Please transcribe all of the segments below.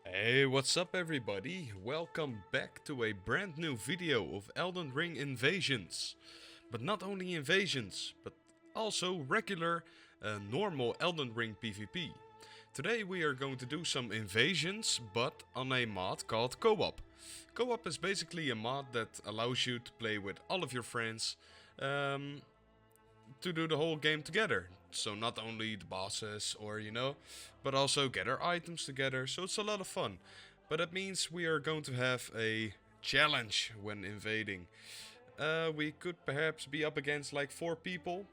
Hey, what's up everybody? Welcome back to a brand new video of Elden Ring Invasions. But not only invasions, but also regular, normal Elden Ring PVP. Today we are going to do some invasions, but on a mod called Co-op. Co-op is basically a mod that allows you to play with all of your friends, um, to do the whole game together. So not only the bosses but also gather items together. So it's a lot of fun. But that means we are going to have a challenge when invading. We could perhaps be up against like 4 people,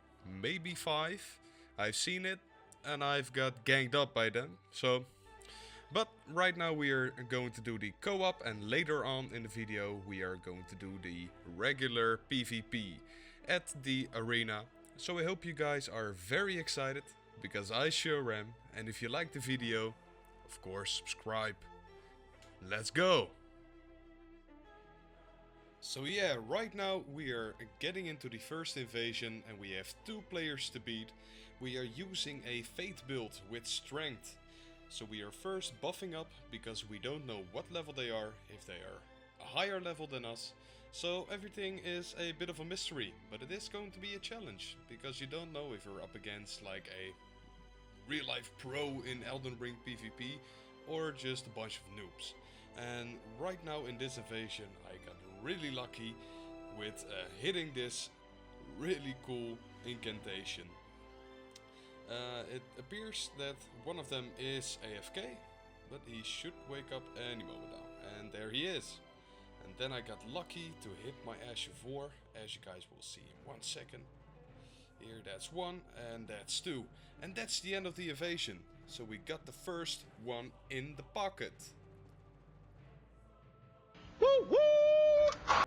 maybe 5. I've seen it and I've got ganged up by them. But right now we are going to do the co-op, and later on in the video we are going to do the regular PvP at the arena. So I hope you guys are very excited, because I sure am. And if you like the video, of course subscribe. Let's go! So yeah, right now we are getting into the first invasion and we have 2 players to beat. We are using a Fate build with strength. So we are first buffing up because we don't know what level they are, if they are a higher level than us. So everything is a bit of a mystery, but it is going to be a challenge because you don't know if you're up against like a real life pro in Elden Ring PvP or just a bunch of noobs. And right now in this invasion I got really lucky with hitting this really cool incantation. It appears that one of them is AFK, but he should wake up any moment now. And there he is. And then I got lucky to hit my Ash of War, as you guys will see in 1 second. Here, that's 1, and that's 2. And that's the end of the invasion. So we got the first one in the pocket. Woo woo!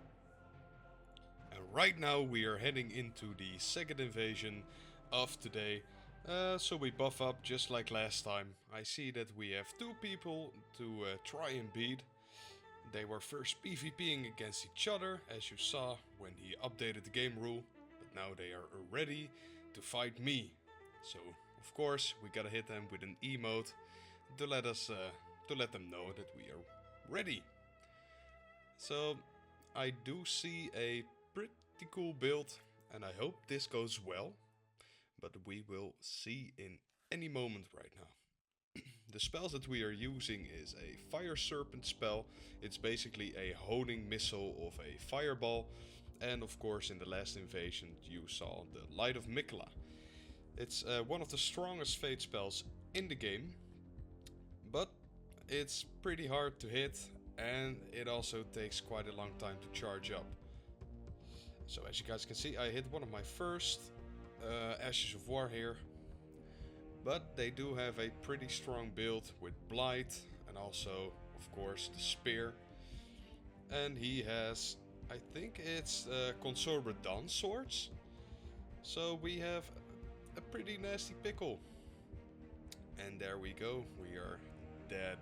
And right now we are heading into the second invasion of today. So we buff up just like last time. I see that we have 2 people to try and beat. They were first PvPing against each other, as you saw when he updated the game rule. But now they are ready to fight me. So of course we gotta hit them with an emote to let them know that we are ready. So I do see a pretty cool build and I hope this goes well. But we will see in any moment right now. The spells that we are using is a Fire Serpent spell. It's basically a honing missile of a fireball. And of course in the last invasion you saw the Light of Mikla. It's one of the strongest Fate spells in the game. But it's pretty hard to hit and it also takes quite a long time to charge up. So as you guys can see, I hit one of my first Ashes of War here. But they do have a pretty strong build with Blight and also, of course, the Spear. And he has, I think it's Consort Redan swords. So we have a pretty nasty pickle. And there we go, we are dead.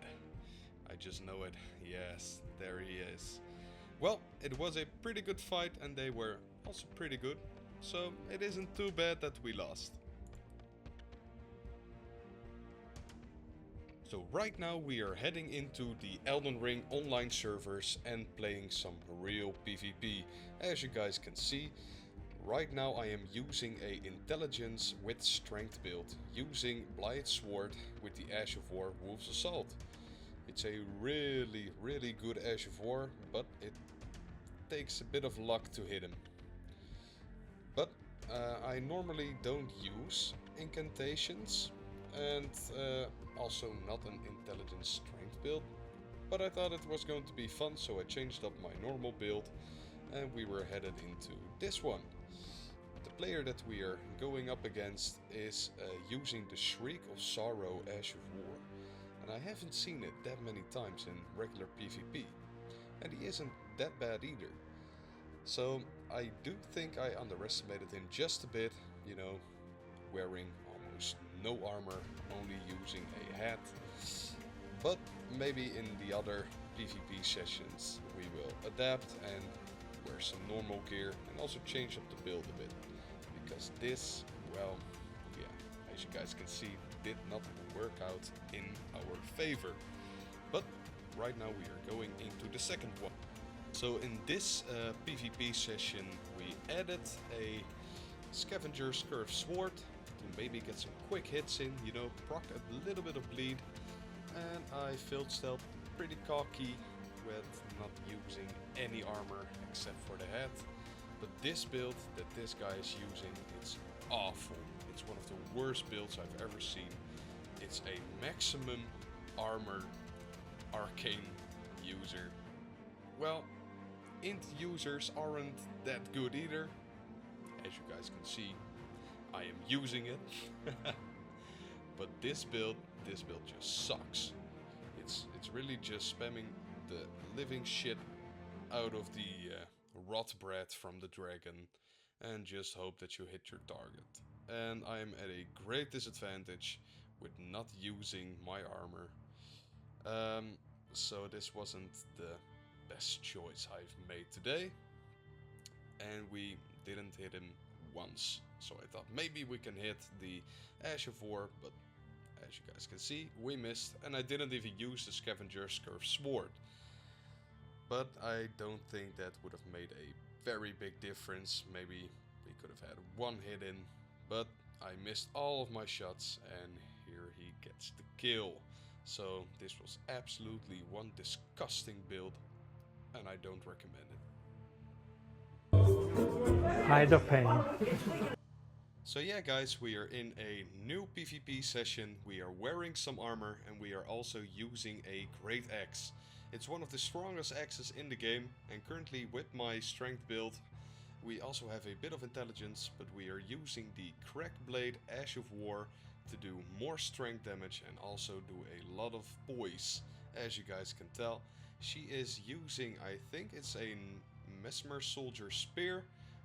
I just know it. Yes, there he is. Well, it was a pretty good fight and they were also pretty good. So it isn't too bad that we lost. So right now we are heading into the Elden Ring online servers and playing some real PvP. As you guys can see, right now I am using a intelligence with strength build, using Blight Sword with the Ash of War Wolf's Assault. It's a really good Ash of War, but it takes a bit of luck to hit him. But I normally don't use incantations and also not an intelligence strength build. But I thought it was going to be fun, so I changed up my normal build and we were headed into this one. The player that we are going up against is using the Shriek of Sorrow Ash of War. And I haven't seen it that many times in regular PvP. And he isn't that bad either. So I do think I underestimated him just a bit, you know, wearing almost no armor, only using a hat. But maybe in the other PvP sessions we will adapt and wear some normal gear and also change up the build a bit. Because this, well, yeah, as you guys can see, did not work out in our favor. But right now we are going into the second one. So in this PvP session we added a Scavenger's Curved Sword to maybe get some quick hits in, you know, proc a little bit of bleed. And I filled stealth pretty cocky with not using any armor except for the head. But this build that this guy is using, it's awful. It's one of the worst builds I've ever seen. It's a maximum armor arcane user. Well, int users aren't that good either. As you guys can see, I am using it. But this build just sucks. It's really just spamming the living shit out of the rot bread from the dragon and just hope that you hit your target. And I am at a great disadvantage with not using my armor. So this wasn't the best choice I've made today. And we didn't hit him once. So I thought maybe we can hit the Ash of War, but as you guys can see, we missed, and I didn't even use the Scavenger's Curved Sword. But I don't think that would have made a very big difference. Maybe we could have had one hit in, but I missed all of my shots, and here he gets the kill. So this was absolutely one disgusting build, and I don't recommend it. Hide the pain. So yeah guys, we are in a new PvP session, we are wearing some armor and we are also using a great axe. It's one of the strongest axes in the game, and currently with my strength build we also have a bit of intelligence, but we are using the Crack Blade Ash of War to do more strength damage and also do a lot of poise. As you guys can tell, she is using, I think it's a Mesmer Soldier Spear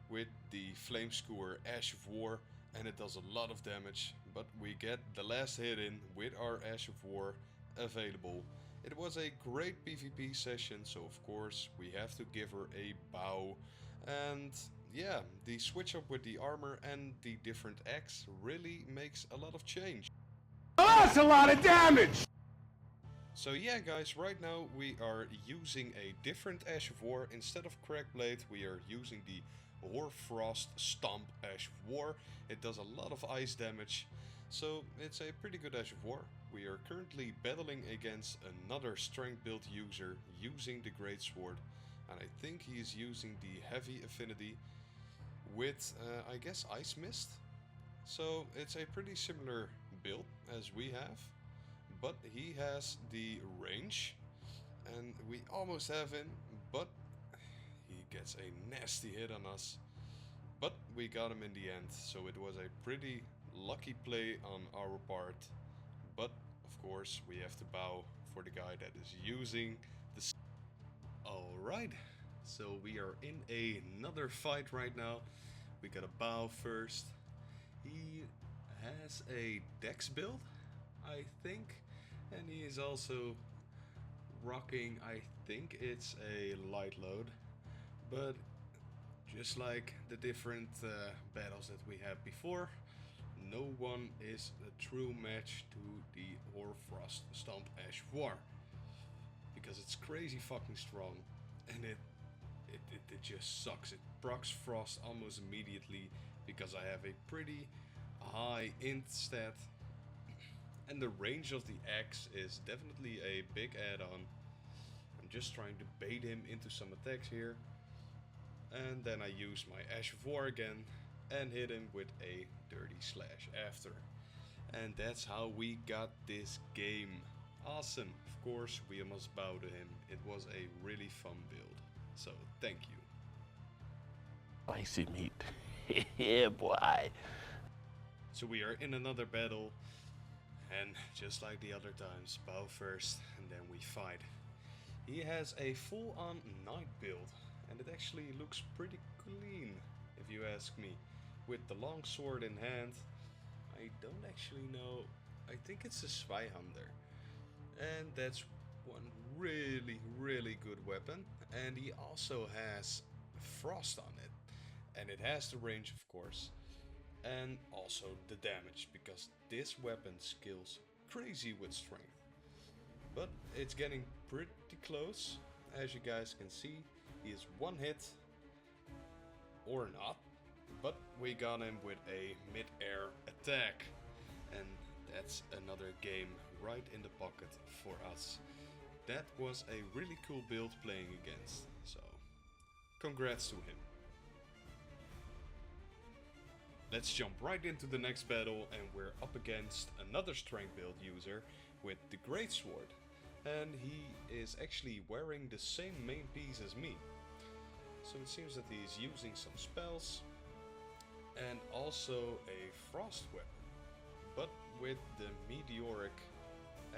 with the Flame Skewer Ash of War, and it does a lot of damage, but we get the last hit in with our Ash of War available. It was a great PvP session, so of course we have to give her a bow. And yeah, the switch up with the armor and the different axe really makes a lot of change. Oh, that's a lot of damage! So yeah guys, right now we are using a different Ash of War. Instead of Crack Blade we are using the Hoarfrost Stomp Ash of War. It does a lot of ice damage, so it's a pretty good Ash of War. We are currently battling against another strength build user using the Great Sword, and I think he is using the Heavy Affinity with, I guess, Ice Mist. So it's a pretty similar build as we have, but he has the range, and we almost have him, but he gets a nasty hit on us. But we got him in the end, so it was a pretty lucky play on our part. But of course we have to bow for the guy that is using the... Alright, so we are in another fight right now. We gotta bow first. He has a dex build, I think, and he is also rocking, I think it's a light load. But just like the different battles that we had before, no one is a true match to the Hoarfrost Stomp Ash of War, because it's crazy fucking strong, and it just sucks. It procs frost almost immediately because I have a pretty high int stat, and the range of the axe is definitely a big add-on. I'm just trying to bait him into some attacks here, and then I use my Ash of War again and hit him with a Dirty Slash after. And that's how we got this game. Awesome. Of course we must bow to him. It was a really fun build, so thank you. Spicy meat. Yeah, boy. So we are in another battle, and just like the other times, bow first and then we fight. He has a full-on knight build, and it actually looks pretty clean if you ask me. With the long sword in hand, I don't actually know, I think it's a Zweihander, and that's one really good weapon. And he also has frost on it, and it has the range of course, and also the damage, because this weapon skills crazy with strength. but it's getting pretty close. As you guys can see, he is one hit, or not, but we got him with a mid-air attack, and that's another game right in the pocket for us. That was a really cool build playing against, so congrats to him. Let's jump right into the next battle, and we're up against another strength build user with the Greatsword, and he is actually wearing the same main piece as me. So it seems that he's using some spells and also a frost weapon, but with the meteoric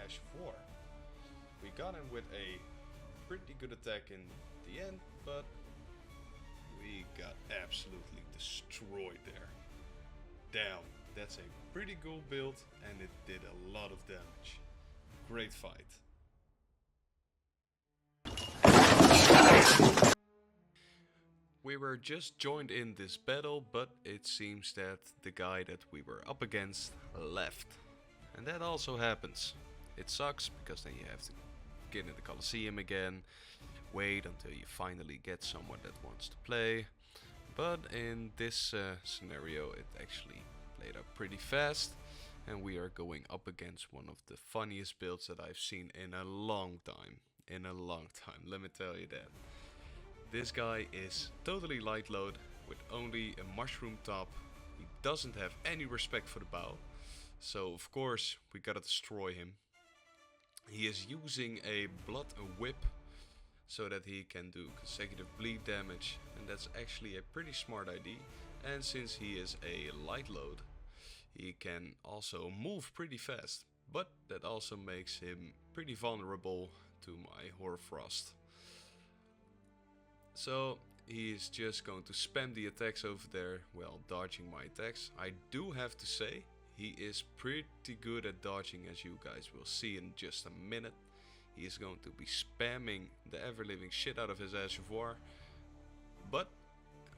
Ash of War. We got him with a pretty good attack in the end, but we got absolutely destroyed there. Damn, that's a pretty cool build, and it did a lot of damage. Great fight. We were just joined in this battle, but it seems that the guy that we were up against left. And that also happens. It sucks, because then you have to get in the Colosseum again, wait until you finally get someone that wants to play. But in this scenario it actually played up pretty fast, and we are going up against one of the funniest builds that I've seen in a long time. Let me tell you that. This guy is totally light load with only a mushroom top. He doesn't have any respect for the bow, so of course we gotta destroy him. He is using a blood whip so that he can do consecutive bleed damage, and that's actually a pretty smart idea. And since he is a light load, he can also move pretty fast, but that also makes him pretty vulnerable to my Hoarfrost. So he is just going to spam the attacks over there while dodging my attacks. I do have to say, he is pretty good at dodging, as you guys will see in just a minute. He is going to be spamming the ever-living shit out of his Ash of War, but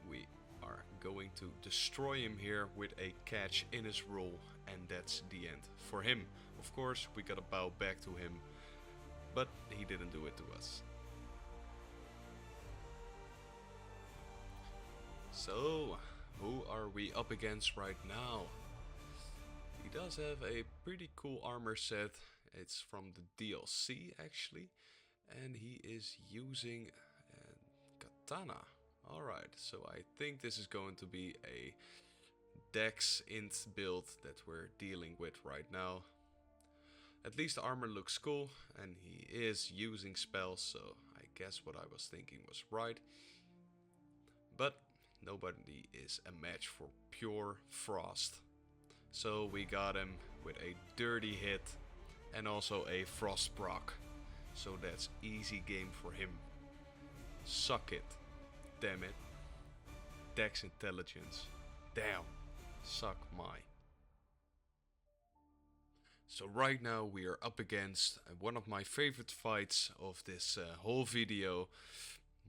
we are going to destroy him here with a catch in his roll, and that's the end for him. Of course, we gotta bow back to him, but he didn't do it to us. So, who are we up against right now? He does have a pretty cool armor set. It's from the DLC actually, and he is using katana. Alright, so I think this is going to be a Dex int build that we're dealing with right now. At least the armor looks cool, and he is using spells, so I guess what I was thinking was right. But nobody is a match for pure frost. So we got him with a dirty hit and also a frost proc. So that's easy game for him. Suck it. Damn it. Dex intelligence. Damn. Suck my. So right now we are up against one of my favorite fights of this whole video.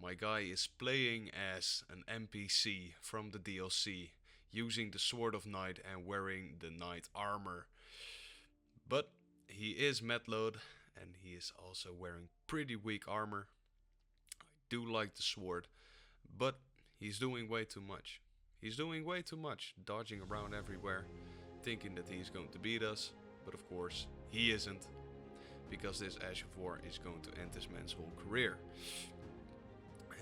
My guy is playing as an NPC from the DLC, using the Sword of Night and wearing the Knight armor. But he is Medload, and he is also wearing pretty weak armor. I do like the sword, but he's doing way too much. He's doing way too much, dodging around everywhere, thinking that he's going to beat us. But of course, he isn't, because this Ash of War is going to end this man's whole career.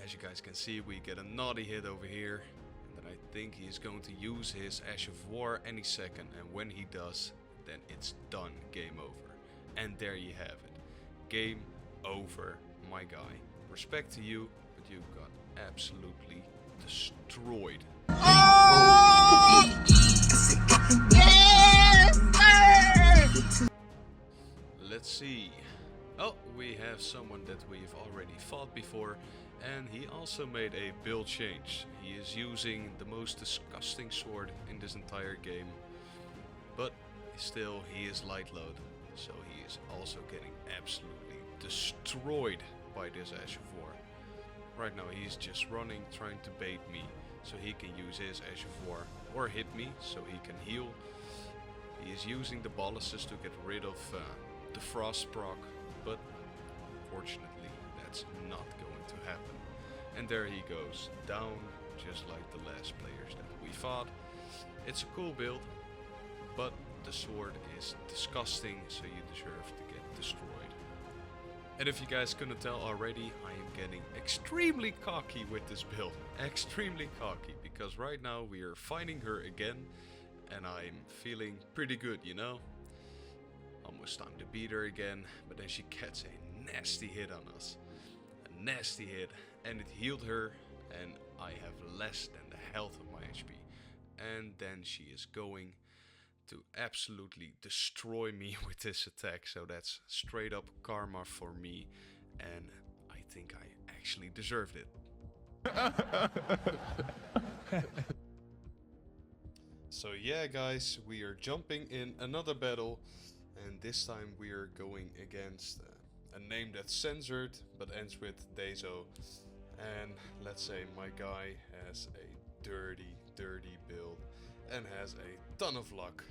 As you guys can see, we get a naughty hit over here, and then I think he's going to use his Ash of War any second, and when he does, then it's done, game over. And there you have it, game over, my guy. Respect to you, but you got absolutely destroyed. Let's see. Oh, we have someone that we've already fought before, and he also made a build change. He is using the most disgusting sword in this entire game, but still he is light load, so he is also getting absolutely destroyed by this Ash of War. Right now he's just running, trying to bait me so he can use his Ash of War, or hit me so he can heal. He is using the boluses to get rid of the frost proc, but unfortunately that's not going to happen. And there he goes, down just like the last players that we fought. It's a cool build, but the sword is disgusting, so you deserve to get destroyed. And if you guys couldn't tell already, I am getting extremely cocky with this build. Extremely cocky, because right now we are fighting her again, and I'm feeling pretty good, you know? Almost time to beat her again, but then she gets a nasty hit on us. A nasty hit, and it healed her, and I have less than the health of my HP. And then she is going to absolutely destroy me with this attack, so that's straight up karma for me, and I think I actually deserved it. So yeah guys, we are jumping in another battle, and this time we are going against a name that's censored but ends with Dezo. And let's say my guy has a dirty build and has a ton of luck.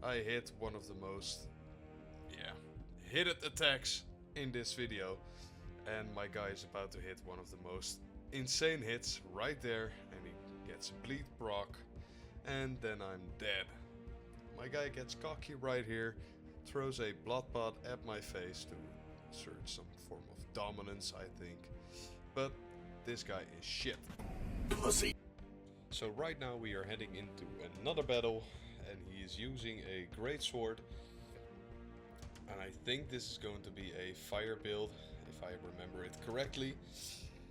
I hit one of the most, hitted attacks in this video, and my guy is about to hit one of the most insane hits right there, and he gets a bleed proc, and then I'm dead. My guy gets cocky right here, throws a blood pot at my face to assert some form of dominance, I think, but this guy is shit. Pussy. So right now we are heading into another battle, and he is using a great sword, and I think this is going to be a fire build, if I remember it correctly.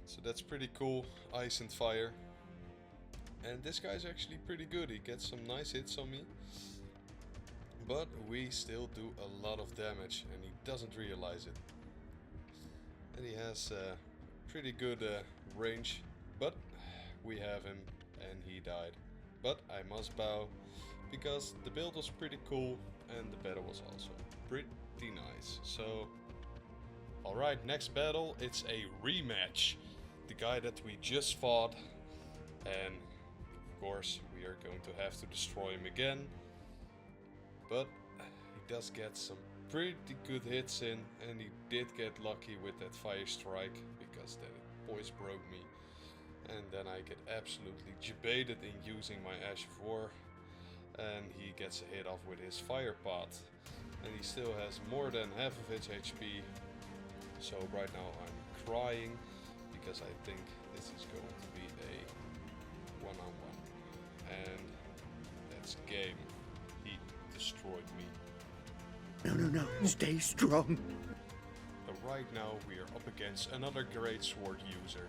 So that's pretty cool, ice and fire. And this guy's actually pretty good, he gets some nice hits on me, but we still do a lot of damage, and he doesn't realize it. And he has pretty good range, but we have him, and he died. But I must bow, because the build was pretty cool, and the battle was also pretty nice. So, alright, next battle, it's a rematch. The guy that we just fought, and of course we are going to have to destroy him again. But he does get some pretty good hits in, and he did get lucky with that fire strike, because that voice broke me. And then I get absolutely debated in using my Ash of War, and he gets a hit off with his fire pot, and he still has more than half of his HP. So right now I'm crying, because I think this is going to be a one-on-one, and that's game. He destroyed me. No, stay strong. But right now we are up against another great sword user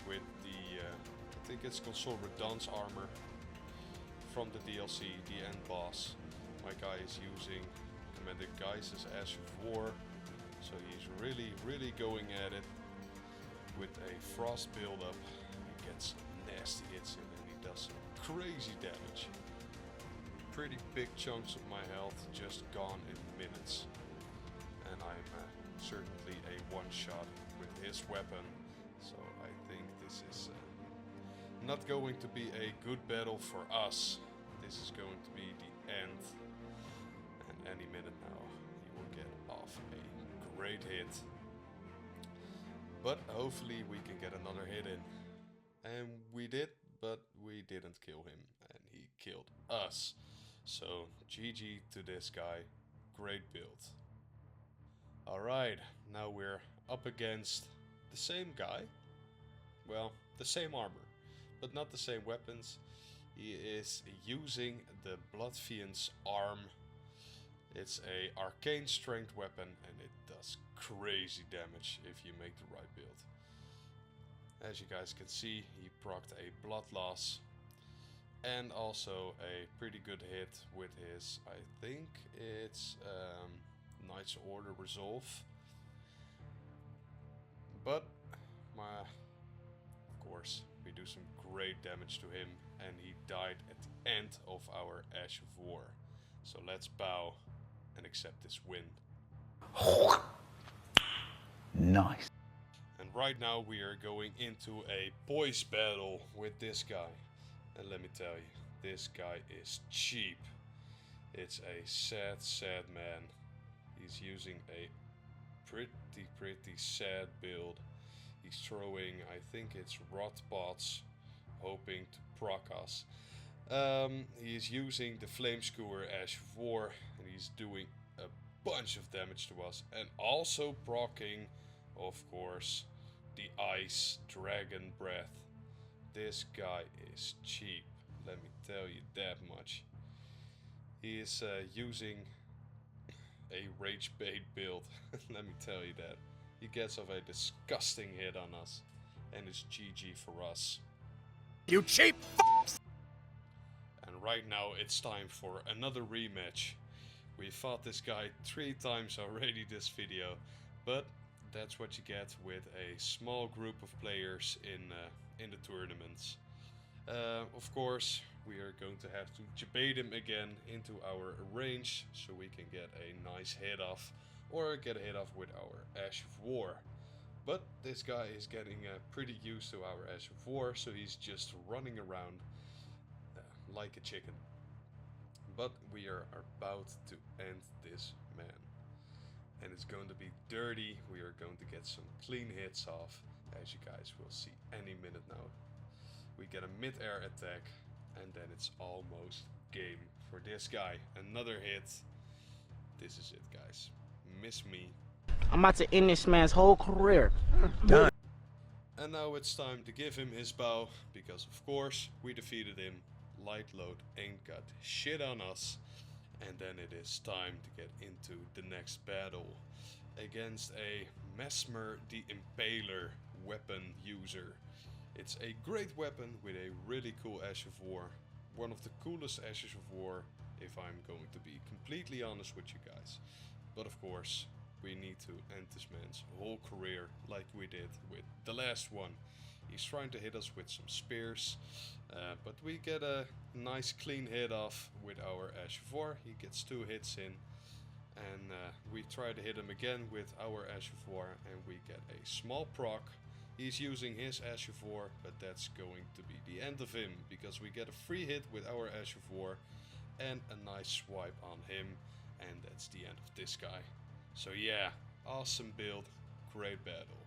with the, I think it's called Redan's armor from the DLC, the end boss. My guy is using Commander Geiss's Ash of War, so he's really going at it with a frost build-up. He gets nasty hits in, and he does some crazy damage. Pretty big chunks of my health just gone in minutes, and I'm certainly a one-shot with his weapon, so I think this is not going to be a good battle for us. This is going to be the end, and any minute now he will get off a great hit. But hopefully we can get another hit in. And we did, but we didn't kill him, and he killed us. So GG to this guy, great build. Alright, now we're up against the same guy. Well, the same armor, but not the same weapons. He is using the Blood Fiend's arm. It's a arcane strength weapon, and it does crazy damage if you make the right build. As you guys can see, he procced a blood loss, and also a pretty good hit with his, I think it's Knight's Order Resolve. But of course, we do some great damage to him, and he died at the end of our Ash of War. So let's bow and accept this win. Nice. And right now we are going into a boys battle with this guy. And let me tell you, this guy is cheap. It's a sad man. He's using a pretty sad build. He's throwing, I think it's rot pots, hoping to proc us. He's using the flame skewer Ash of War, and he's doing a bunch of damage to us, and also proccing, of course, the ice dragon breath. This guy is cheap, let me tell you that much. He is using a rage bait build, let me tell you that. He gets off a disgusting hit on us, and it's GG for us. You cheap And right now it's time for another rematch. We fought this guy 3 times already this video, but that's what you get with a small group of players in the tournaments. Of course, we are going to have to debate him again into our range so we can get a nice hit off or get a hit off with our Ash of War. But this guy is getting pretty used to our Ash of War, so he's just running around like a chicken. But we are about to end this man. And it's going to be dirty. We are going to get some clean hits off, as you guys will see any minute now. We get a mid-air attack, and then it's almost game for this guy. Another hit. This is it, guys. Miss me. I'm about to end this man's whole career. done. And now it's time to give him his bow, because of course we defeated him. Light load ain't got shit on us. And then it is time to get into the next battle against a Mesmer the Impaler weapon user. It's a great weapon with a really cool Ash of War. One of the coolest Ashes of War, if I'm going to be completely honest with you guys. But of course, we need to end this man's whole career like we did with the last one. He's trying to hit us with some spears, but we get a nice clean hit off with our Ash of War. He gets 2 hits in, and we try to hit him again with our Ash of War, and we get a small proc. He's using his Ash of War, but that's going to be the end of him, because we get a free hit with our Ash of War and a nice swipe on him, and that's the end of this guy. So yeah, awesome build, great battle.